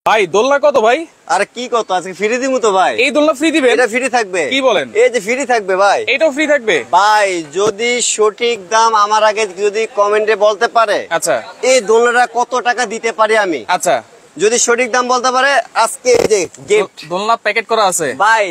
ভাই দোলনা কত ভাই? আরে কি কত আজকে ফ্রি দিমু তো ভাই। এই দোলনা ফ্রি দিবেন? এটা ফ্রি থাকবে। কি বলেন? এই যে ফ্রি থাকবে ভাই। এটাও ফ্রি থাকবে ভাই, যদি সঠিক দাম আমার আগে যদি কমেন্টে বলতে পারে, আচ্ছা এই দোলনাটা কত টাকা দিতে পারি আমি, আচ্ছা যদি সঠিক দাম বলতে পারে, আজকে এই যে গিফট দোলনা প্যাকেট করা আছে ভাই,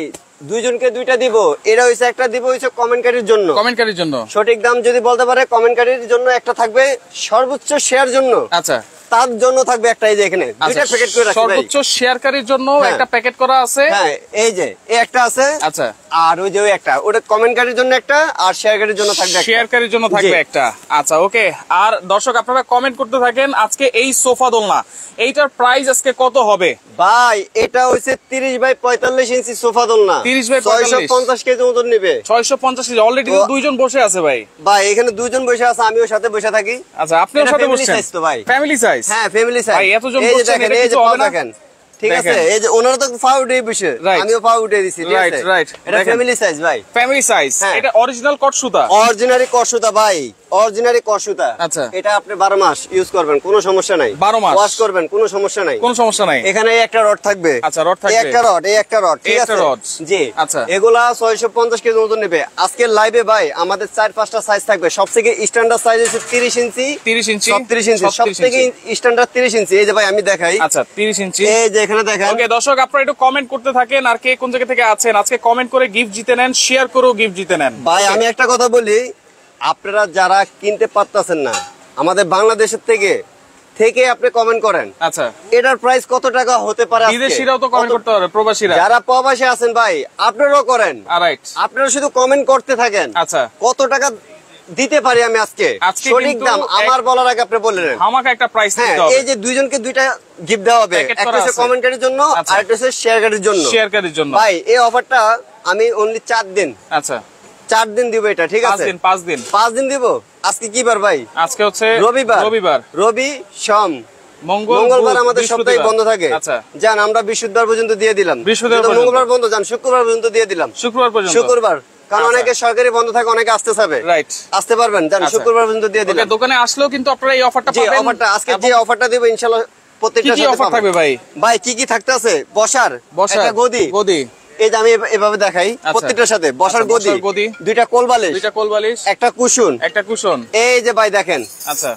দুইজনকে দুইটা দিব। এটা হইছে একটা দিব হইছে কমেন্টকারীর জন্য, কমেন্টকারীর জন্য। সঠিক দাম যদি বলতে পারে কমেন্টকারীর জন্য একটা থাকবে, সর্বোচ্চ শেয়ার জন্য আচ্ছা তার জন্য থাকবে একটা। এই যে এখানে দুইটা প্যাকেট করে রাখছি ভাই, সর্বোচ্চ শেয়ারকারীর জন্য হ্যাঁ। একটা প্যাকেট করা আছে। হ্যাঁ এই যে এই একটা আছে, আচ্ছা আর ওই যে ওই একটা, ওটা কমেন্টকারীর জন্য একটা, আর শেয়ারকারীর জন্য থাকবে একটা। শেয়ারকারীর জন্য থাকবে জি। একটা। আচ্ছা ওকে। আর দর্শক আপনারা কমেন্ট করতে থাকেন আজকে এই সোফা দোলনা এইটার প্রাইস আজকে কত হবে? ভাই এটা হইছে 30 বাই 45 ইঞ্চি সোফা দোলনা, 30 বাই 45 650 কেজি মতন নেবে। 650 কেজি। অলরেডি দুইজন বসে আছে ভাই। ভাই এখানে দুইজন বসে আছে, আমিও সাথে বসে থাকি। আচ্ছা আপনিও এটা সাথে family বসছেন? size তো ভাই। Family size? হ্যাঁ ফ্যামিলি সাইজ। ভাই এতজন এই যে বসছেন, দেখেন, এটা এই যে কিছু হবে পাও না? দেখেন, ঠিক আছে। দেখেন। এই যে ওনারা তো পা উঠে বসে, Right. আমিও পা উঠে দিছি, ঠিক Right, আছে। right. এটা দেখেন। ফ্যামিলি সাইজ ভাই, ফ্যামিলি সাইজ। হ্যাঁ। এটা অরিজিনাল কট সুতা? অরিজিনালি কসুতা ভাই, অরিজিনালি কসুতা। আচ্ছা। এটা আপনি 12 মাস ইউজ করবেন, কোনো সমস্যা নাই। 12 মাস ওয়াশ করবেন, কোনো সমস্যা নাই। কোনো সমস্যা নাই। এখানে এই একটা রড থাকবে। আচ্ছা, রড থাকবে। এই একটা রড, এই একটা রড, ঠিক এই আছে। একটা রড। জি আচ্ছা। এগুলা 650 কেজি মতন নেবে। আজকে লাইভে ভাই আমাদের 4-5টা সাইজ থাকবে। সবথেকে স্ট্যান্ডার্ড সাইজ হচ্ছে 30 ইঞ্চি, 30 ইঞ্চি, 30 ইঞ্চি, সবথেকে স্ট্যান্ডার্ড 30 ইঞ্চি। এই যে ভাই আমি দেখাই, আচ্ছা 30 ইঞ্চি। এই যে এখানে দেখেন। ওকে দর্শক আপনারা একটু কমেন্ট করতে থাকেন, আর কে কোন জায়গা থেকে আছেন আজকে কমেন্ট করে গিফট জিতে নেন, শেয়ার করেও গিফট জিতে নেন। ভাই আমি একটা কথা বলি, আপনারা যারা কিনতে পারতেছেন না আমাদের বাংলাদেশের থেকে আপনি কমেন্ট করেন, আচ্ছা এটার প্রাইস কত টাকা হতে পারে আজকে? বিদেশিরাও তো কমেন্ট করতে পারে, প্রবাসীরা যারা প্রবাসী আছেন ভাই আপনারাও করেন। রাইট। আপনারা শুধু কমেন্ট করতে থাকেন, আচ্ছা কত টাকা দিতে পারি আমি আজকে, আজকে সঠিক কিন্তু দাম আমার বলার আগে আপনি বললেন। আমাকে একটা প্রাইস হ্যাঁ দিতে হবে। এই যে দুইজনকে দুইটা গিফট দেওয়া হবে, Packet একটা করা হচ্ছে আছে। কমেন্টারির জন্য, আচ্ছা। আর একটা হচ্ছে শেয়ারকারীর জন্য। শেয়ারকারীর জন্য ভাই এই অফারটা আমি অনলি 4 দিন, আচ্ছা 4 দিন দিব এটা, ঠিক 5 আছে। দিন 5 দিন 5 দিন দিব। আজকে কি বার ভাই? আজকে হচ্ছে রবিবার। রবিবার, রবি সোম বুধ, মঙ্গলবার আমাদের সপ্তাহে বৃহস্পতিবার বন্ধ থাকে। আচ্ছা যান আমরা বৃহস্পতিবার পর্যন্ত দিয়ে দিলাম, বৃহস্পতিবার যেহেতু পর্যন্ত। মঙ্গলবার বন্ধ, যান শুক্রবার পর্যন্ত দিয়ে দিলাম। শুক্রবার পর্যন্ত। শুক্রবার, কারণ আচ্ছা। অনেকে সরকারি বন্ধ থাকে, অনেকে আসতে চাবে, রাইট। আসতে পারবেন, যান আচ্ছা। শুক্রবার পর্যন্ত দিয়ে ওকে দিলাম। দোকানে আসলেও কিন্তু আপনারা এই অফারটা যে পাবেন। অফারটা আজকে যে এবং অফারটা দেব ইনশাআল্লাহ কি প্রত্যেকটা কি সাথে অফার পাবেন। থাকবে ভাই? ভাই কি কি থাকতে আছে? বসার একটা গদি, গদি। এই যে আমি এভাবে দেখাই, আচ্ছা। প্রত্যেকটার সাথে বসার আচ্ছা, গদি, বসার গদি, দুইটা কোল বালিশ, দুইটা কোল বালিশ, একটা কুশন, একটা কুশন। এই যে ভাই দেখেন, আচ্ছা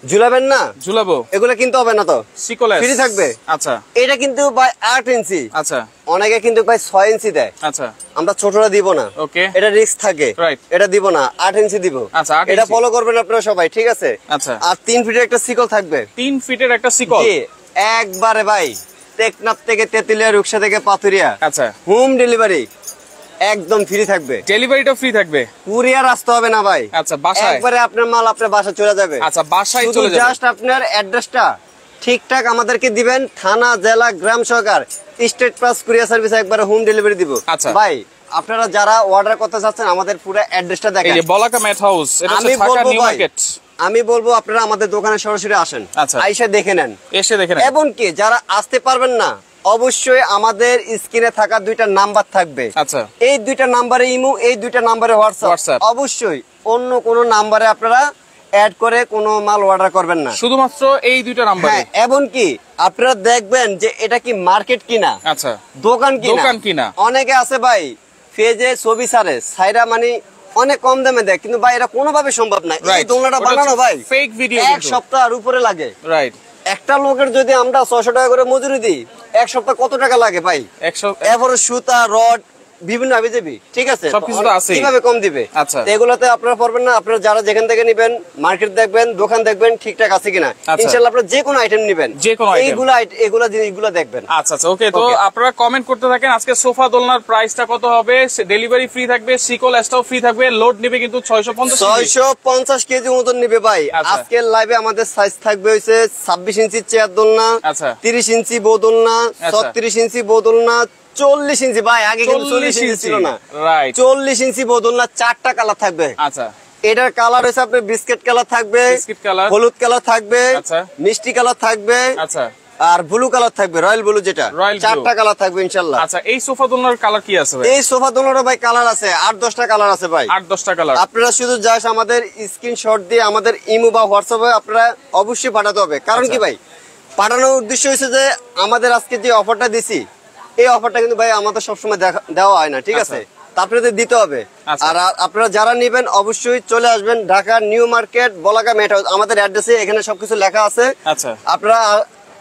ঝুলাবেন না, ঝুলাবো, এগুলো কিনতে হবে না তো, সিকোলেস ফ্রি থাকবে। আচ্ছা এটা কিন্তু ভাই 8 ইঞ্চি, আচ্ছা অনেকে কিন্তু ভাই 6 ইঞ্চি দেয়, আচ্ছা আমরা ছোটরা দিব না, ওকে এটা রিস্ক থাকে, Right. এটা দিব না, 8 ইঞ্চি দিব। আচ্ছা, 8 এটা ইঞ্চি। ফলো করবেন আপনারা সবাই, ঠিক আছে। আচ্ছা আর 3 ফিটের একটা সিকল থাকবে, 3 ফিটের একটা সিকল। জি একবারে ভাই টেকনাফ থেকে তেতুলিয়া, রূপসা থেকে পাথুরিয়া, আচ্ছা হোম ডেলিভারি একদম ফ্রি থাকবে। ডেলিভারিটা ফ্রি থাকবে? কুরিয়ার আসতে হবে না ভাই, আচ্ছা বাসায়? একবারে আপনার মাল আপনার বাসায় চলে যাবে। আচ্ছা বাসায় শুধু চলে যাবে। জাস্ট আপনার অ্যাড্রেসটা ঠিকঠাক আমাদেরকে দিবেন, থানা, জেলা, গ্রাম সরকার, স্টেট প্লাস কুরিয়ার সার্ভিস একবারে হোম ডেলিভারি দিব। আচ্ছা। ভাই আপনারা যারা অর্ডার করতে চাচ্ছেন আমাদের পুরো অ্যাড্রেসটা এই দেখেন। যে বলাকা ম্যাট হাউস, এটা আমি হচ্ছে ঢাকা বলবো নিউ ভাই, মার্কেট। আমি বলবো আপনারা আমাদের দোকানে সরাসরি আসেন, আচ্ছা। আইসা দেখে নেন, এসে দেখেন। এবং কি যারা আসতে পারবেন না অবশ্যই আমাদের স্ক্রিনে থাকা 2টা নাম্বার থাকবে, আচ্ছা এই 2টা নাম্বারে ইমো, এই 2টা নাম্বারে হোয়াটসঅ্যাপ। হোয়াটসঅ্যাপ। অবশ্যই অন্য কোনো নাম্বারে আপনারা অ্যাড করে কোনো মাল অর্ডার করবেন না, শুধুমাত্র এই দুইটা নাম্বারে। হ্যাঁ এবং কি আপনারা দেখবেন যে এটা কি মার্কেট কিনা, আচ্ছা দোকান দোকান কিনা। অনেকে আছে ভাই পেজে ছবি ছাড়ে, সাইরা মানে অনেক কম দামে দেয়, কিন্তু ভাই এটা কোনোভাবে সম্ভব না। এই Right. দোলনাটা ওটা বানানো হচ্ছে ভাই fake video এক কিন্তু। সপ্তাহের উপরে লাগে। রাইট। একটা লোকের যদি আমরা 600 টাকা করে মজুরি দিই, এক সপ্তাহ কত টাকা লাগে ভাই? 100 এরপরে সুতা, রড, বিভিন্ন হাবিজাবি, ঠিক আছে, সবকিছু তো আছেই। কিভাবে কম দিবে? আচ্ছা। তো এগুলোতে আপনারা পারবেন না। আপনারা যারা যেখান থেকে নেবেন, মার্কেট দেখবেন, দোকান দেখবেন ঠিকঠাক আছে কিনা, আচ্ছা। ইনশাআল্লাহ আপনারা যে কোনো আইটেম নেবেন, যে কোনো item। এইগুলা জিনিসগুলো দেখবেন। আচ্ছা আচ্ছা ওকে। তো Okay. আপনারা কমেন্ট করতে থাকেন আজকে সোফা দোলনার প্রাইসটা কত হবে। ডেলিভারি ফ্রি থাকবে, সিকল এসটাও ফ্রি থাকবে, লোড নেবে কিন্তু 650 কেজি। 650 কেজি মতন নিবে ভাই। আচ্ছা। আজকের লাইভে আমাদের সাইজ থাকবে হইছে 26 ইঞ্চি চেয়ার দোলনা, আচ্ছা 30 ইঞ্চি বউ দোলনা, আচ্ছা। 36 ইঞ্চি বউ দোলনা, 40 ইঞ্চি ভাই, আগে কিন্তু 40 ইঞ্চি ছিল না, রাইট। 40 ইঞ্চি বউ দোলনা, 4টা কালার থাকবে। আচ্ছা এটার কালার হচ্ছে আপনার বিস্কিট কালার থাকবে, বিস্কিট কালার, হলুদ কালার থাকবে, আচ্ছা। মিষ্টি কালার থাকবে, আচ্ছা আর ব্লু কালার থাকবে, রয়্যাল ব্লু যেটা, রয়্যাল ব্লু। 4টা কালার থাকবে ইনশাআল্লাহ। আচ্ছা এই সোফা দোলনার কালার কি আছে ভাই? এই সোফা দোলনার ভাই কালার আছে 8-10টা কালার আছে ভাই, 8-10টা কালার। আপনারা শুধু জাস্ট আমাদের স্ক্রিনশট দিয়ে আমাদের ইমো বা হোয়াটসঅ্যাপে আপনারা অবশ্যই পাঠাতে হবে। কারণ আচ্ছা। কি ভাই, পাঠানোর উদ্দেশ্য হচ্ছে যে আমাদের আজকে যে অফারটা দিছি এই অফারটা কিন্তু ভাই আমাদের সবসময় দেওয়া হয় না, ঠিক আছে? তারপরে দিতে হবে। আর আপনারা যারা নেবেন অবশ্যই চলে আসবেন ঢাকা নিউ মার্কেট বলাকা মেট হাউস, আমাদের অ্যাড্রেসে এখানে সবকিছু লেখা আছে। আচ্ছা, আপনারা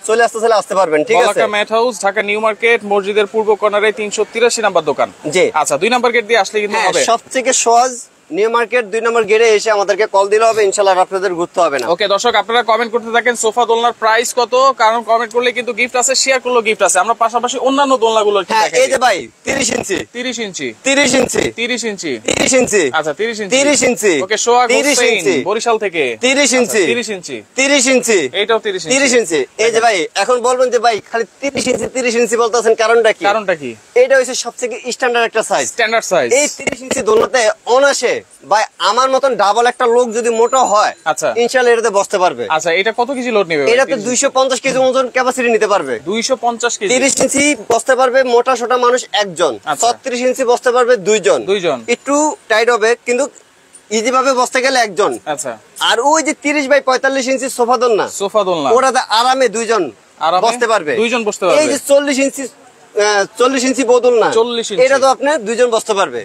চলে আসতে পারবেন, ঠিক আছে? বলাকা মেট হাউস, ঢাকা নিউ মার্কেট, মসজিদের পূর্ব কর্নারে 383 নাম্বার দোকান। জি। আচ্ছা, 2 নাম্বার গেট দিয়ে আসলে কিন্তু হবে। সবথেকে সহজ নিউ মার্কেট 2 নম্বর গেটে এসে আমাদেরকে কল দিলে হবে, ইনশাআল্লাহ আপনাদের ঘুরতে হবে না। ওকে দর্শক, আপনারা কমেন্ট করতে থাকেন সোফা দোলনার প্রাইস কত, কারণ কমেন্ট করলে কিন্তু গিফট আছে, শেয়ার করলে গিফট আছে। আমরা পাশাপাশি অন্যান্য দোলনাগুলো হ্যাঁ, এই যে ভাই 30 ইঞ্চি 30 ইঞ্চি 30 ইঞ্চি 30 ইঞ্চি 30 ইঞ্চি আচ্ছা 30 ইঞ্চি 30 ইঞ্চি ওকে, সোহাগ 30 হোসেন ইঞ্চি বরিশাল থেকে 30 ইঞ্চি 30 ইঞ্চি 30 ইঞ্চি এইটাও 30 ইঞ্চি 30 ইঞ্চি। এই যে ভাই এখন বলবেন যে ভাই খালি 30 ইঞ্চি বলতেছেন, কারণটা কি? কারণটা কি? এটা হচ্ছে সবথেকে স্ট্যান্ডার্ড একটা সাইজ, স্ট্যান্ডার্ড সাইজ। এই 30 ইঞ্চি দোলনাতে অনাসে ভাই আমার মতন ডাবল একটা লোক যদি মোটা হয়, আচ্ছা ইনশাআল্লাহ এটাতে বসতে পারবে। আচ্ছা, এটা কত কেজি লোড নেবে? এটাতে 250 কেজি ওজন ক্যাপাসিটি নিতে পারবে। 250 কেজি। 30 ইঞ্চি বসতে পারবে মোটা সোটা মানুষ একজন, 36 ইঞ্চি বসতে পারবে দুইজন। একটু টাইট হবে কিন্তু ইজি ভাবে বসতে গেলে একজন। আচ্ছা, আর ওই যে 30 বাই 45 ইঞ্চি সোফা দোলনা ওটাতে আরামে দুইজন বসতে পারবে, দুইজন বসতে পারবে। এই যে 40 ইঞ্চি বোতল না, এটা তো আপনি দুইজন বসতে পারবে,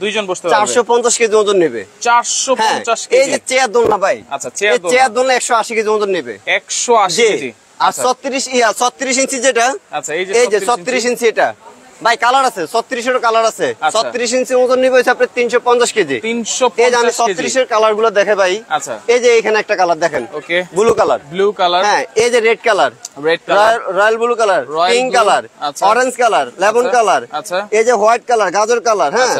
450 কেজি ওজন নেবে। 450 কেজি। এই যে চেয়ার দোলনা ভাই, আচ্ছা চেয়ার দোলনা 180 কেজি ওজন নেবে। 180 কেজি। আর 36 ইঞ্চি যেটা, আচ্ছা এই যে 36 ইঞ্চি এটা ভাই কালার আছে, 36 এর কালার আছে। 36 ইঞ্চি ওজন নিবে হচ্ছে আপনার 350 কেজি। 350 এই যে আমি 36 এর কালার গুলো দেখে ভাই। আচ্ছা, এই যে এখানে একটা কালার দেখেন, ওকে, ব্লু কালার। হ্যাঁ, এই যে red colour, royal blue colour, pink colour, orange colour, lemon colour, এই যে হোয়াইট কালার, গাজর কালার, হ্যাঁ,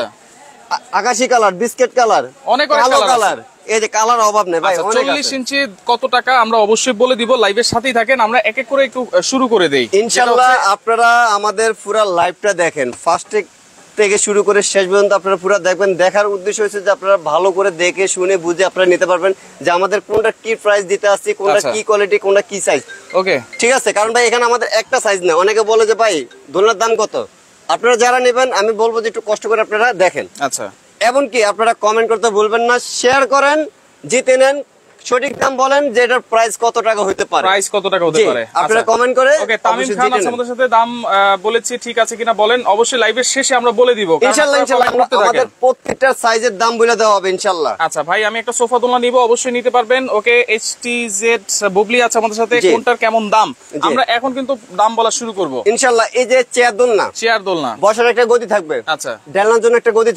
আকাশি কালার, বিস্কিট কালার, অনেক কালো কালার। এই যে কালার অভাব নেই ভাই। 40 ইঞ্চি কত টাকা আমরা অবশ্যই বলে দিব, লাইভের সাথেই থাকেন, আমরা এক এক করে একটু শুরু করে দেই ইনশাআল্লাহ। আপনারা আমাদের পুরো লাইভটা দেখেন, ফার্স্ট থেকে শুরু করে শেষ পর্যন্ত আপনারা পুরো দেখবেন। দেখার উদ্দেশ্য হচ্ছে যে আপনারা ভালো করে দেখে শুনে বুঝে আপনারা নিতে পারবেন যে আমাদের কোনটা কি প্রাইস দিতে আসছি, কোনটা কি কোয়ালিটি, কোনটা কি সাইজ। ওকে, ঠিক আছে? কারণ ভাই এখানে আমাদের একটা সাইজ না, অনেকে বলে যে ভাই দোলনার দাম কত। আপনারা যারা নেবেন আমি বলবো যে একটু কষ্ট করে আপনারা দেখেন। আচ্ছা, এমনকি আপনারা কমেন্ট করতে ভুলবেন না, শেয়ার করেন, জিতে নেন, সঠিক দাম বলেন যে এটার প্রাইস কত টাকা হতে পারে, প্রাইস কত টাকা হতে পারে আপনারা কমেন্ট করে। ওকে, তামিম খান আছে আমাদের সাথে, দাম বলেছি ঠিক আছে কিনা বলেন, অবশ্যই লাইভের শেষে আমরা বলে দিব ইনশাআল্লাহ। আমাদের প্রত্যেকটা সাইজের দাম বলে দেওয়া হবে ইনশাআল্লাহ। আচ্ছা ভাই, আমি একটা সোফা দোলনা নিব, অবশ্যই নিতে পারবেন। ওকে, HTZ বুবলি আছে আমাদের সাথে, কোনটার কেমন দাম আমরা এখন কিন্তু দাম বলা শুরু করব ইনশাআল্লাহ। এই যে চেয়ার দোলনা বসার একটা গদি থাকবে, আচ্ছা, ডালানোর জন্য একটা গদি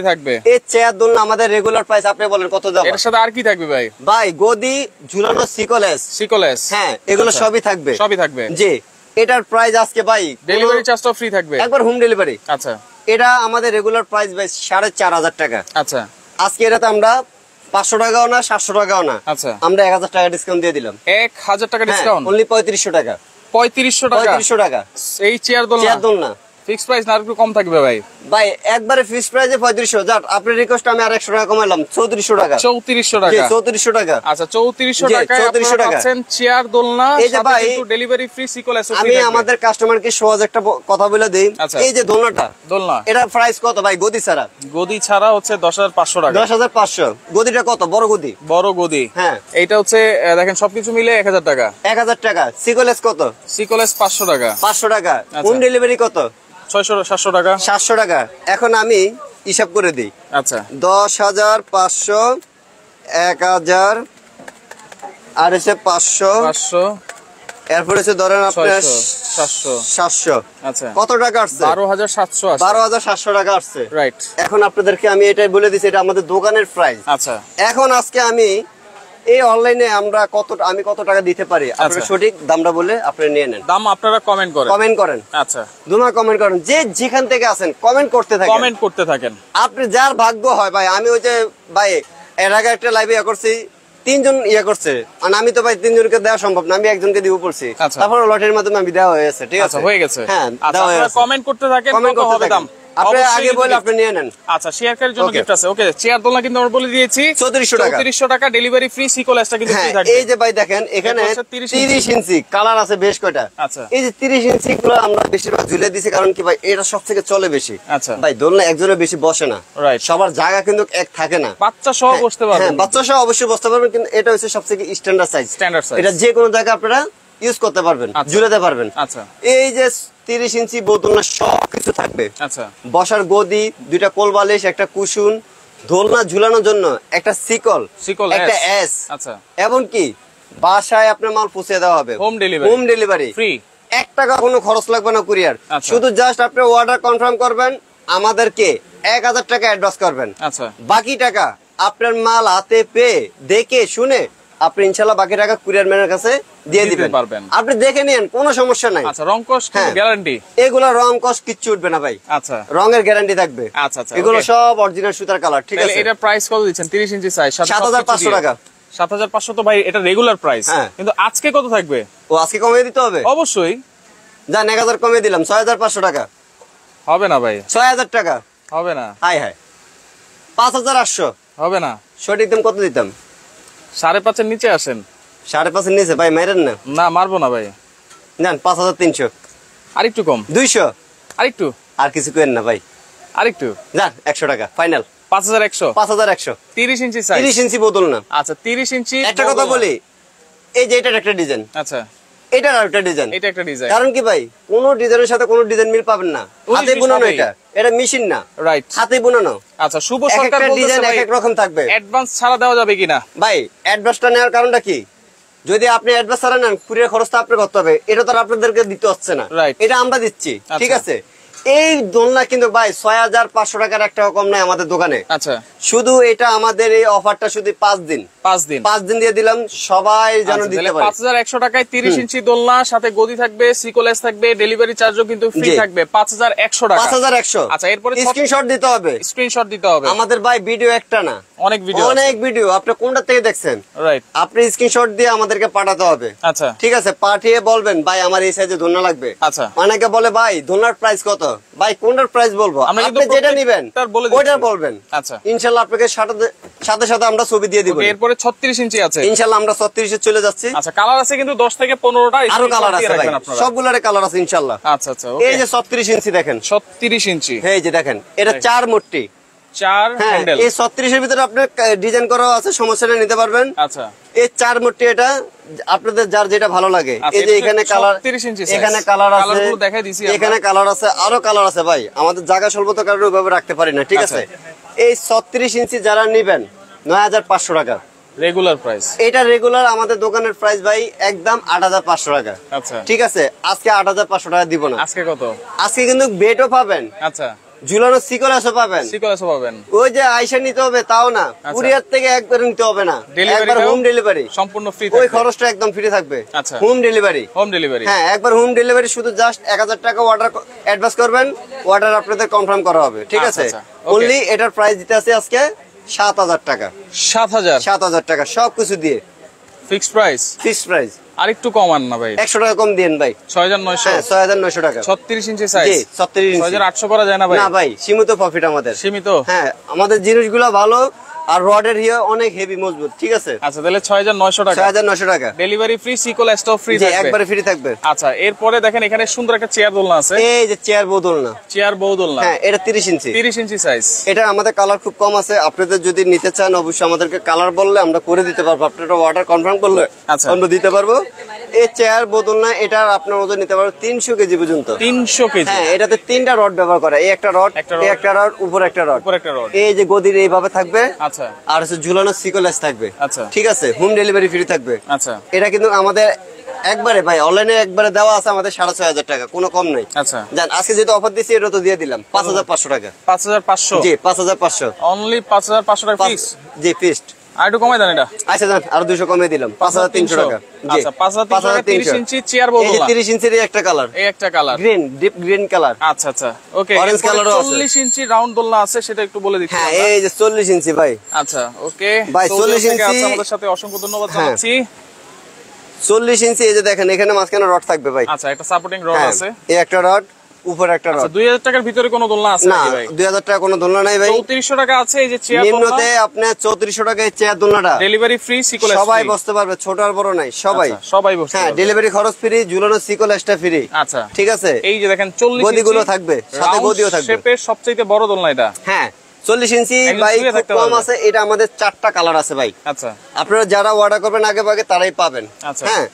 থাকবে। এই চেয়ার দোলনা আমাদের রেগুলার প্রাইস আপনি বলেন কত যাবে? এর সাথে আর কি থাকবে ভাই? ভাই গদি ঝুলানো সিকোলেস, হ্যাঁ, এগুলো সবই থাকবে। জি, এটার প্রাইস আজকে ভাই ডেলিভারি চার্জটাও ফ্রি থাকবে, একবার হোম ডেলিভারি। আচ্ছা, এটা আমাদের রেগুলার প্রাইস ভাই 4500 টাকা। আচ্ছা, আজকে এটাতে আমরা 500 টাকাও না 700 টাকাও না, আচ্ছা, আমরা 1000 টাকা ডিসকাউন্ট দিয়ে দিলাম। 1000 টাকা ডিসকাউন্ট, অনলি 3500 টাকা। 3500 টাকা এই চেয়ার দোলনা ফিক্স প্রাইস না, আর একটু কম থাকবে ভাই? ভাই একবারে ফিক্স প্রাইসে 3500। যাক আপনার রিকোয়েস্ট আমি আর 100 টাকা কমাইলাম, 3400 টাকা। 3400 টাকা, 3400 টাকা। আচ্ছা, 3400 টাকায় আপনারা পাচ্ছেন চেয়ার দোলনা, এই যে ভাই কিন্তু ডেলিভারি ফ্রি, সিকল এসও ফ্রি। আমি আমাদের কাস্টমারকে সহজ একটা কথা বলে দেই। এই যে দোলনা এটা প্রাইস কত ভাই? গদি ছাড়া হচ্ছে 10500 টাকা। 10500। গদিটা কত? বড় গদি, হ্যাঁ, এইটা হচ্ছে দেখেন সবকিছু মিলে 1000 টাকা। 1000 টাকা। সিকোলেস কত? সিকোলেস 500 টাকা। 500 টাকা। হোম ডেলিভারি কত? 700 টাকা। 700 টাকা। এখন আমি হিসাব করে দিই। আচ্ছা, 10500, 1000, আর হচ্ছে 500, এরপর হচ্ছে ধরেন আপনার 700। আচ্ছা, কত টাকা আসছে? 12700 আছে। 12700 টাকা আসছে, রাইট। এখন আপনাদেরকে আমি এটাই বলে দিচ্ছি, এটা আমাদের দোকানের প্রাইস। আচ্ছা, এখন আজকে আমি এই অনলাইনে আমি কত টাকা দিতে পারি, আপনারা সঠিক দামটা বলে আপনারা নিয়ে নেন। দাম আপনারা কমেন্ট করেন। আচ্ছা, দুমা কমেন্ট করেন, যে যেখান থেকে আছেন কমেন্ট করতে থাকেন। আপনি যার ভাগ্য হয় ভাই। আমি ওই যে ভাই এর আগে একটা লাইভে করছি, 3 জন করছে, আর আমি তো ভাই 3 জনকে দেওয়া সম্ভব না, আমি একজনকে দিব পড়ছি। তারপর লটের মাধ্যমে আমি দেওয়া হয়েছে। ঠিক আছে, হয়ে গেছে। হ্যাঁ, আপনারা কমেন্ট করতে থাকেন, কত হবে দাম আপনি আগে বলে আপনি নিয়ে নেন। আচ্ছা, শেয়ারকারীর জন্য গিফট আছে। ওকে, চেয়ার দোলনা কিন্তু আমরা বলে দিয়েছি 3400 টাকা, ডেলিভারি ফ্রি, সিকোলেসটা কিন্তু ফ্রি থাকবে। এই যে ভাই দেখেন এখানে 30 ইঞ্চি কালার আছে বেশ কয়টা। আচ্ছা, এই যে 30 ইঞ্চি গুলো আমরা বেশিরভাগ ঝুলে দিছি, কারণ কি ভাই এটা সবথেকে চলে বেশি। আচ্ছা ভাই, দোলনা একজনের বেশি বসে না, সবার জায়গা কিন্তু এক থাকে না, বাচ্চা সহ বসতে পারবেন। হ্যাঁ, বাচ্চা সহ অবশ্যই বসতে পারবেন, কিন্তু এটা হচ্ছে সবথেকে স্ট্যান্ডার্ড সাইজ। এটা যে কোনো জায়গায় আপনারা ইউজ করতে পারবেন, আচ্ছা। ঝুলাতে পারবেন। আচ্ছা এই যে 30 ইঞ্চি বোতল সবকিছু থাকবে। আচ্ছা বসার গদি, দুইটা কোল বালিশ, একটা কুশন, দোলনা ঝুলানোর জন্য একটা শিকল, একটা এস। আচ্ছা এবং কি বাসায় আপনার মাল পৌঁছে দেওয়া হবে, হোম ডেলিভারি ফ্রি, 1 টাকা কোনো খরচ লাগবে না কুরিয়ার। আচ্ছা। শুধু জাস্ট আপনি অর্ডার কনফার্ম করবেন, আমাদেরকে 1000 টাকা অ্যাডভান্স করবেন। আচ্ছা বাকি টাকা আপনার মাল হাতে পেয়ে দেখে শুনে আপনি ইনশাআল্লাহ বাকি টাকা কুরিয়ার ম্যানের কাছে দিয়ে দিবেন পারবেন। আপনি দেখে নিন, কোনো সমস্যা নাই। আচ্ছা রং কস গ্যারান্টি? এগুলা রং কস কিচ্ছু উঠবে না ভাই। আচ্ছা রঙের গ্যারান্টি থাকবে। আচ্ছা আচ্ছা এগুলো সব অরিজিনাল সুতার কালার। ঠিক আছে, এটা প্রাইস কত দিচ্ছেন? 30 ইঞ্চি সাইজ 7500 টাকা। 7500 তো ভাই এটা রেগুলার প্রাইস, হ্যাঁ। কিন্তু আজকে কত থাকবে? ও আজকে কমিয়ে দিতে হবে অবশ্যই। যান 1000 কমিয়ে দিলাম, 6500 টাকা। হবে না ভাই, 6000 টাকা হবে না। হাই হাই 5800 হবে না। সঠিক দাম কত দিতাম? 5.5 এর নিচে আসেন। 5.5 নিচে ভাই মাইরেন না। না মারবো না ভাই। যান 5300, আরেকটু কম, 200, আরেকটু, আর কিছু করেন না ভাই। আরেকটু যান 100 টাকা ফাইনাল, 5100। 5100 30 ইঞ্চি সাইজ, 30 ইঞ্চি বোতল না। আচ্ছা 30 ইঞ্চি। একটা কথা বলি, এই যে এটার একটা ডিজাইন, আচ্ছা এটার আরেকটা ডিজাইন। এটা একটা ডিজাইন। কারণ কি ভাই, কোন ডিজাইনের সাথে কোন ডিজাইন মিল পাবেন না। হাতে বুনানো, এটা মেশিন না, রাইট, হাতে বুনানো। আচ্ছা শুভ সরকার বলতেছে ডিজাইন ভাই এক রকম থাকবে। অ্যাডভান্স ছাড়া দেওয়া যাবে কিনা? ভাই অ্যাডভান্সটা নেওয়ার কারণটা কি, যদি আপনি অ্যাডভান্স ছাড়া নেন কুরিয়ার খরচটা আপনার করতে হবে, এটা তো আর আপনাদেরকে দিতে হচ্ছে না, Right. এটা আমরা দিচ্ছি। আচ্ছা। ঠিক আছে, এই দোলনা কিন্তু ভাই 6500 টাকার একটা কম নাই আমাদের দোকানে। আচ্ছা শুধু এটা আমাদের এই অফারটা শুধু 5 দিন 5 দিন দিয়ে দিলাম, সবাই যেন দিতে পারে। 5100 টাকায় 30 ইঞ্চি দোলনা, সাথে গদি থাকবে, সিকোলেস থাকবে, ডেলিভারি চার্জও কিন্তু ফ্রি জি। থাকবে। 5100 টাকা। 5100। আচ্ছা এরপরে স্ক্রিনশট দিতে হবে, স্ক্রিনশট দিতে হবে। আমাদের ভাই ভিডিও একটা না, অনেক ভিডিও, অনেক ভিডিও। আপনি কোনটা থেকে দেখছেন, রাইট, আপনি স্ক্রিনশট দিয়ে আমাদেরকে পাঠাতে হবে। আচ্ছা ঠিক আছে, পাঠিয়ে বলবেন ভাই আমার এই সাইজে দোলনা লাগবে। আচ্ছা অনেকে বলে ভাই দোলনার প্রাইস কত, ভাই কোনটার প্রাইস বলবো, আমরা কিন্তু আপনি যেটা নিবেন প্রত্যেকটার বলে দিচ্ছি। ওইটা বলবেন। আচ্ছা ইনশাআল্লাহ আপনাকে সাথে সাথে আমরা ছবি দিয়ে দিব। ওকে, এরপরে 36 ইঞ্চি আছে। ইনশাআল্লাহ আমরা 36 এ চলে যাচ্ছি। আচ্ছা কালার আছে কিন্তু 10 থেকে 15টা, আরো কালার আছে ভাই, আপনারা সবগুলোরে কালার আছে ইনশাআল্লাহ। আচ্ছা আচ্ছা ওকে। এই যে 36 ইঞ্চি দেখেন, 36 ইঞ্চি, এই যে দেখেন এটা 4 মোটটি, 4 হ্যাঁ হ্যান্ডেল। এই 36 এর ভিতরে আপনি ডিজাইন করা আছে, সমস্যাটা নিতে পারবেন। আচ্ছা এই 4 মোটটি, এটা আপনাদের যার যেটা ভালো লাগে। আচ্ছা, এই যে এখানে কালার, 36 ইঞ্চি size। এখানে কালার আছে, কালারগুলো দেখাই দিছি আমরা। এখানে কালার আছে, আরো কালার আছে ভাই, আমাদের জায়গা স্বল্পতার কারণে ওইভাবে রাখতে পারি না। ঠিক আচ্ছা। আছে, এই 36 ইঞ্চি যারা নেবেন 9500 টাকা রেগুলার প্রাইস। এটা রেগুলার আমাদের দোকানের প্রাইস ভাই একদম 8500 টাকা। আচ্ছা ঠিক আছে, আজকে 8500 টাকা দিব না। আজকে কত? আজকে কিন্তু বেটও পাবেন, আচ্ছা ঝুলানো সিকলাসও পাবেন। সিকোলেসও পাবেন। ওই যে আইসা নিতে হবে তাও না, আচ্ছা। কুরিয়ার থেকে একবার নিতে হবে না, একবার হোম ডেলিভারি, সম্পূর্ণ ফ্রি ওই থাকবে। খরচটা একদম ফ্রি থাকবে। আচ্ছা। Home delivery, home delivery. হ্যাঁ একবার হোম ডেলিভারি, শুধু জাস্ট 1000 টাকা অর্ডার অ্যাডভান্স করবেন, অর্ডার আপনাদের কনফার্ম করা হবে। ঠিক আচ্ছা, আছে, আচ্ছা, okay। অনলি এটার প্রাইস দিতে আছে আজকে 7000 টাকা। 7000 টাকা সবকিছু দিয়ে ফিক্সড প্রাইস। Fix price. আরেকটু কমান না ভাই, 100 টাকা কম দিন ভাই। 6900। হ্যাঁ 6900 টাকা। 36 ইঞ্চি সাইজ। জি 36 ইঞ্চি। 6800 করা যায় না ভাই? না ভাই, সীমিত প্রফিট আমাদের। সীমিত। হ্যাঁ আমাদের জিনিসগুলো ভালো, আর রডের হিয়া অনেক হেভি মজবুত। ঠিক আছে, আচ্ছা তাহলে 6900 টাকা। 6900 টাকা। ডেলিভারি ফ্রি, সিকোলেসটাও ফ্রি জি থাকবে। একবারে ফ্রি থাকবে। আচ্ছা এরপরে দেখেন এখানে সুন্দর একটা চেয়ার দোলনা আছে। এই যে চেয়ার বোতল না, চেয়ার বউ দোলনা। হ্যাঁ এটা 30 ইঞ্চি। 30 ইঞ্চি সাইজ। এটা আমাদের কালার খুব কম আছে, আপনাদের যদি নিতে চান অবশ্যই আমাদেরকে কালার বললে আমরা করে দিতে পারবো, আপনারা অর্ডার কনফার্ম করলে আচ্ছা। আমরা দিতে পারবো। এই চেয়ার বোতল না, এটা আপনার ওজন নিতে পারবো 300 কেজি পর্যন্ত। 300 কেজি। হ্যাঁ এটাতে 3টা রড ব্যবহার করে, এই একটা রড, একটা রড, এই একটা রড, উপর একটা রড, উপর একটা রড। এই যে গদির এইভাবে থাকবে, আচ্ছা আর হচ্ছে ঝুলানো সিকোলেস থাকবে। আচ্ছা। ঠিক আছে, হোম ডেলিভারি ফ্রি থাকবে। আচ্ছা এটা কিন্তু আমাদের একবারে ভাই অনলাইনে একবারে দেওয়া আছে আমাদের 6500 টাকা, কোনো কম নাই। আচ্ছা জান আজকে যেটা অফার দিচ্ছি এটা তো দিয়ে দিলাম 5500 টাকা। 5500। জি 5500 অনলি 5500 টাকা ফিক্স। জি ফিক্সড। আর একটু কমাই দেন এটা। আচ্ছা জান আর 200 কমিয়ে দিলাম 5300 টাকা। জি আচ্ছা 5300 টাকা 30 ইঞ্চি চেয়ার বউ এই যে দোলনা। 30 ইঞ্চির একটা কালার, এই একটা colour green, deep green colour. আচ্ছা আচ্ছা ওকে। Orange colour ও আছে। 40 ইঞ্চি রাউন্ড দোলনা আছে, সেটা একটু বলে দিচ্ছি হ্যাঁ আমরা। এই যে 40 ইঞ্চি ভাই। আচ্ছা ওকে ভাই, সৌদি 40 থেকে আছে ইঞ্চি। আমাদের সাথে, অসংখ্য ধন্যবাদ হ্যাঁ। জানাচ্ছি। 40 ইঞ্চি, এই যে দেখেন এখানে মাঝখানে রড থাকবে ভাই। আচ্ছা একটা সাপোর্টিং রড হ্যাঁ, আছে। এই একটা রড, উপর একটা আচ্ছা রড। 2000 টাকার ভিতরে কোনো দোলনা আছে না নাকি ভাই? 2000 টাকা কোনো দোলনা নাই ভাই। 3400 টাকা আছে এই যে চেয়ার দোলনা। নিম্নতে আপনার 3400 টাকায় চেয়ার দোলনাটা ডেলিভারি ফ্রি, সিকোলেস সবাই বসতে পারবে, ছোট আর বড় নাই, সবাই। সবাই বসতে হ্যাঁ পারবে। ডেলিভারি খরচ ফ্রি, ঝুলানো সিকোলেসটা ফ্রি। আচ্ছা ঠিক আছে, এই যে দেখেন 40 গদিগুলো থাকবে, সাথে গদিও থাকবে। শেপের সবচেয়ে বড় দোলনা এটা। হ্যাঁ 40 ইঞ্চি একদম ভাই, শুয়ে খুব থাকতে কম পারবে। আছে। এটা আমাদের 4টা কালার আছে ভাই। আচ্ছা আপনারা যারা অর্ডার করবেন আগে ভাগে তারাই পাবেন। আচ্ছা। হ্যাঁ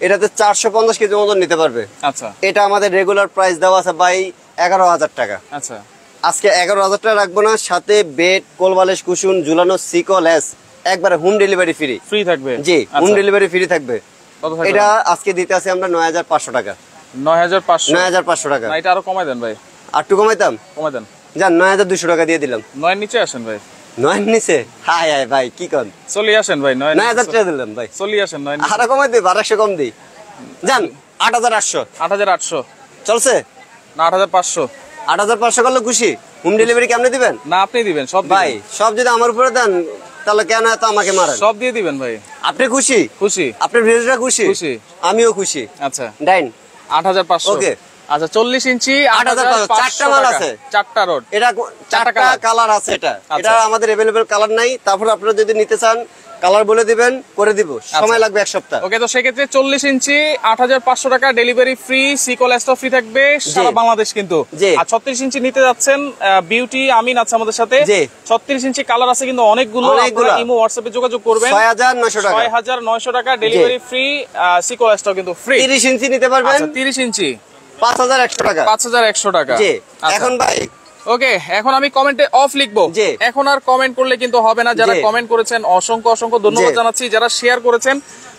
এটাতে 450 কেজি মতন নিতে পারবে। আচ্ছা, এটা আমাদের রেগুলার প্রাইস দেওয়া আছে ভাই 11,000 টাকা। আচ্ছা, আজকে 11,000 টাকা রাখবো না, সাথে বেড, কোলবালিশ, কুশন, ঝুলানো সিকো লেস একবারে হোম ডেলিভারি ফ্রি থাকবে। জি, হোম আচ্ছা। ডেলিভারি ফ্রি থাকবে। কত থাকবে? এটা আজকে দিতে আছে আমরা 9,500 টাকা। 9,500 9,500 টাকা। না, এটা আরো কমাই দেন ভাই, আর একটু কমাইতাম, কমাই দেন। যান 9,200 টাকা দিয়ে দিলাম। 9 নিচে আসেন ভাই, 9 নিচে? হায় হায় ভাই কি কন, চলে আসেন ভাই, 9,000 টাকা দিলাম ভাই, চলে আসেন 9 আরো কমাই দিই, 1,200 কম দিই। যান 8,800 8,800 চলছে না 8,500? 8,500 করলে খুশি। হোম ডেলিভারি কেমনে দিবেন? না আপনি দিবেন, সব ভাই সব যদি আমার উপরে দেন তাহলে কেন এত আমাকে মারেন? সব দিয়ে দিবেন ভাই। আপনি খুশি? খুশি, আপনার ভিউজরা খুশি? খুশি, আমিও খুশি। আচ্ছা, ডাইন 8,500। ওকে। আচ্ছা 40 ইঞ্চি 8,500 চারটা মাল আছে, চারটা রোড, এটা চারটা কালার আছে। এটা এটা আমাদের अवेलेबल কালার নাই। তারপর আপনারা যদি নিতে চান কালার বলে দিবেন, করে দিব, সময় লাগবে 1 সপ্তাহ। ওকে, তো সেক্ষেত্রে 40 ইঞ্চি 8,500 টাকা, ডেলিভারি ফ্রি, সিকল স্টপ ফ্রি থাকবে সারা বাংলাদেশ কিন্তু। জি। আর 36 ইঞ্চি নিতে যাচ্ছেন, বিউটি আমিন আছে আমাদের সাথে। জি। 36 ইঞ্চি কালার আছে কিন্তু অনেকগুলো, অনেকগুলো। আপনারা ইমো হোয়াটসঅ্যাপে যোগাযোগ করবেন। 6,900 টাকা, 6,900 টাকা, ডেলিভারি ফ্রি, সিকল স্টপ কিন্তু ফ্রি। 30 ইঞ্চি নিতে পারবেন। আচ্ছা 30 ইঞ্চি 5,100 টাকা। 5,100 টাকা। জি। আচ্ছা। এখন ভাই ওকে, এখন আমি কমেন্টে অফ লিখবো। জি। এখন আর কমেন্ট করলে কিন্তু হবে না। যারা জি। কমেন্ট করেছেন অসংখ্য অসংখ্য ধন্যবাদ জি। জানাচ্ছি, যারা শেয়ার করেছেন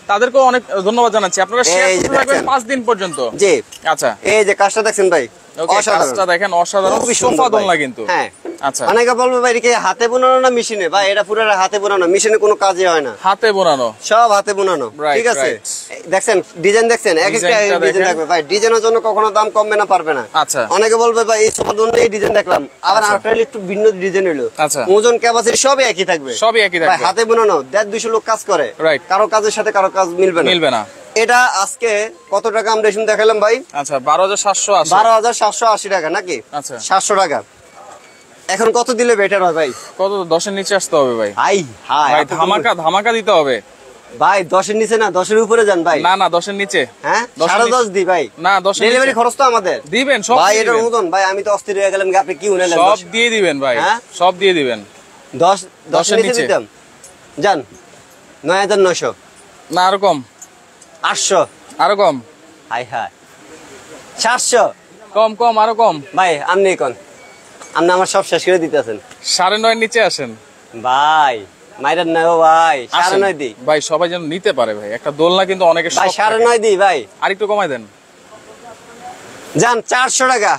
তাদেরকেও অনেক ধন্যবাদ জানাচ্ছি। আপনারা শেয়ার এই যে করতে থাকবেন দেখেন। 5 দিন পর্যন্ত। জি, আচ্ছা, এই যে কাজটা দেখছেন ভাই, ওকে, অসাধারণ। কাজটা দেখেন, অসাধারণ, খুবই সোফা সুন্দর ভাই। দোলনা কিন্তু। হ্যাঁ। আচ্ছা, অনেকে বলবে ভাই এটা কি হাতে বোনানো না মেশিনে? ভাই এটা পুরো হাতে বোনানো, মেশিনে কোনো কাজই হয় না, হাতে বোনানো, সব হাতে বোনানো। Right, ঠিক আছে, right. দেখছেন ডিজাইন, দেখছেন এক একটা ডিজাইনটা ডিজাইন দেখেন। থাকবে ভাই, ডিজাইনের জন্য কখনো দাম কমবে না, পারবে না। আচ্ছা। অনেকে বলবে ভাই এই সোফার জন্য এই ডিজাইন দেখলাম, আবার আচ্ছা। আরেকটা একটু ভিন্ন ডিজাইন হলো। আচ্ছা। ওজন, ক্যাপাসিটি সবই একই থাকবে, সবই একই ভাই থাকবে। হাতে বোনানো। 150-200 লোক কাজ করে, Right. কারো কাজের সাথে কারো কাজ মিলবে না। মিলবে না। এটা আজকে কত টাকা আমরা এসে দেখালাম ভাই? আচ্ছা 12,780। 12,780 টাকা নাকি? আচ্ছা। 700 টাকা। এখন কত দিলে বেটার হয় ভাই? কত? 10 এর নিচে আসতে হবে ভাই। হাই হাই ভাই ধামাকা ধামাকা দিতে হবে ভাই। 10-এর নিচে না, 10-এর উপরে যান ভাই। না না, 10 এর নিচে। হ্যাঁ, 10 এর 10.5 দি ভাই। না, 10 এর ডেলিভারি নিচে খরচ তো আমাদের দিবেন, সব ভাই। দিয়ে এটার দিবেন। মতন ভাই আমি তো অস্থির হয়ে গেলাম, আপনি কি উনালেন? সব দিয়ে দিবেন ভাই, হ্যাঁ? সব দিয়ে দিবেন। 10 এর নিচে দিতাম। যান 9,900, না আরো কম, 800, আরো কম, হাই হাই 700। কম কম, আরো কম ভাই আপনি কোন, আপনি আমার সব শেষ করে দিতেছেন। 9.5 নিচে আসেন ভাই মাইরান না ও ভাই, আসেন। 9.5 দি ভাই সবাই যেন নিতে পারে ভাই, একটা দোলনা কিন্তু অনেকে ভাই, 9.5 দি ভাই। আর একটু কমাই দেন। যান 400 টাকা,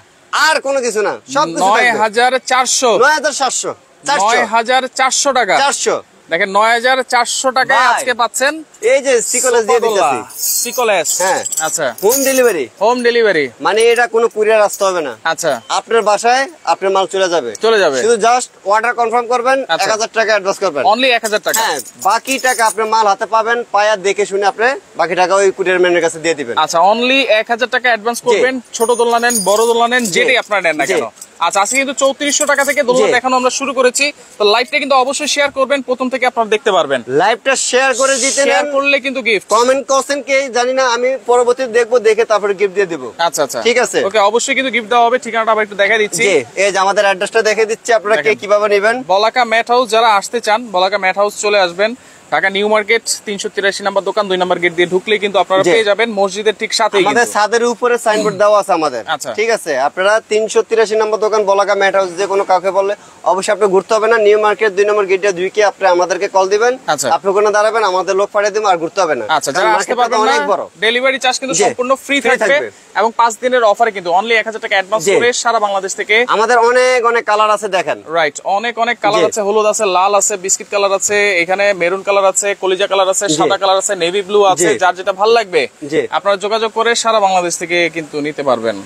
আর কোনো কিছু না, সব কিছু 9,400, 9,700, 9,400 টাকা। 400। দেখেন 9,400 টাকায় ভাই। আজকে পাচ্ছেন এই যে সিকলেস দিয়ে দিতেছি, সিকলেস। হ্যাঁ। আচ্ছা, হোম ডেলিভারি, হোম ডেলিভারি। মানে এটা কোনো কুরিয়ার আসতে হবে না, আচ্ছা, আপনার বাসায় আপনার মাল চলে যাবে। চলে যাবে। শুধু জাস্ট অর্ডার কনফার্ম করবেন, আচ্ছা। 1,000 টাকা অ্যাডভান্স করবেন। অনলি 1,000 টাকা। হ্যাঁ, বাকি টাকা আপনি মাল হাতে পাবেন, পায়া দেখে শুনে আপনি বাকি টাকা ওই কুরিয়ার ম্যানের কাছে দিয়ে দিবেন। আচ্ছা, অনলি 1,000 টাকা অ্যাডভান্স করবেন। ছোট দোলনা নেন, বড় দোলনা নেন, যেটাই আপনারা নেন না জি। কেন। আচ্ছা, আজকে কিন্তু 3400 টাকা থেকে দোলনা জি। দেখানো আমরা শুরু করেছি। তো লাইভটা কিন্তু অবশ্যই শেয়ার করবেন, প্রথম থেকে আপনারা দেখতে পারবেন। লাইভটা শেয়ার করে দিতে শেয়ার নেন, করলে কিন্তু গিফট। কমেন্ট করছেন কে জানি না, আমি পরবর্তীতে দেখবো, দেখে তারপরে গিফট দিয়ে দেবো। আচ্ছা আচ্ছা, ঠিক আছে। ওকে, অবশ্যই কিন্তু গিফট দেওয়া হবে। ঠিকানাটা আবার একটু দেখাই দিচ্ছি। জি, এই যে আমাদের অ্যাড্রেসটা দেখে দিচ্ছি, আপনারা কে দেখেন। কিভাবে নেবেন। বলাকা ম্যাট হাউস, যারা আসতে চান বলাকা ম্যাট হাউস চলে আসবেন। ঢাকা নিউ মার্কেট 383 নম্বর দোকান, 2 নম্বর গেট দিয়ে ঢুকলে কিন্তু আপনারা জি। পেয়ে যাবেন মসজিদের ঠিক সাথেই। আমাদের ছাদের উপরে সাইনবোর্ড দেওয়া আছে আমাদের। আচ্ছা। ঠিক আছে, আপনারা 383 নম্বর দোকান বলাকা ম্যাট হাউস, যে কোনো কাউকে বললে অবশ্যই আপনি ঘুরতে হবে না, নিউ মার্কেট 2 নম্বর গেটটা ঢুকে আপনি আমাদেরকে কল দিবেন। আচ্ছা। আপনি ওখানে দাঁড়াবেন, আমাদের লোক পাঠিয়ে দেবো, আর ঘুরতে হবে না। আচ্ছা, যারা আসতে পারবেন না, অনেক বড় ডেলিভারি চার্জ কিন্তু জি, সম্পূর্ণ ফ্রি free থাকবে থাকবে। এবং 5 দিনের অফারে কিন্তু অনলি 1,000 টাকা অ্যাডভান্স জি। করে সারা বাংলাদেশ থেকে। আমাদের অনেক অনেক কালার আছে, দেখেন। রাইট, অনেক অনেক কালার জি। আছে, হলুদ আছে, লাল আছে, বিস্কিট কালার আছে, এখানে মেরুন কালার আছে, কলিজা কালার আছে, সাদা কালার আছে, নেভি ব্লু আছে, জি। যার যেটা ভালো লাগবে জি। আপনারা যোগাযোগ করে সারা বাংলাদেশ থেকে কিন্তু নিতে পারবেন।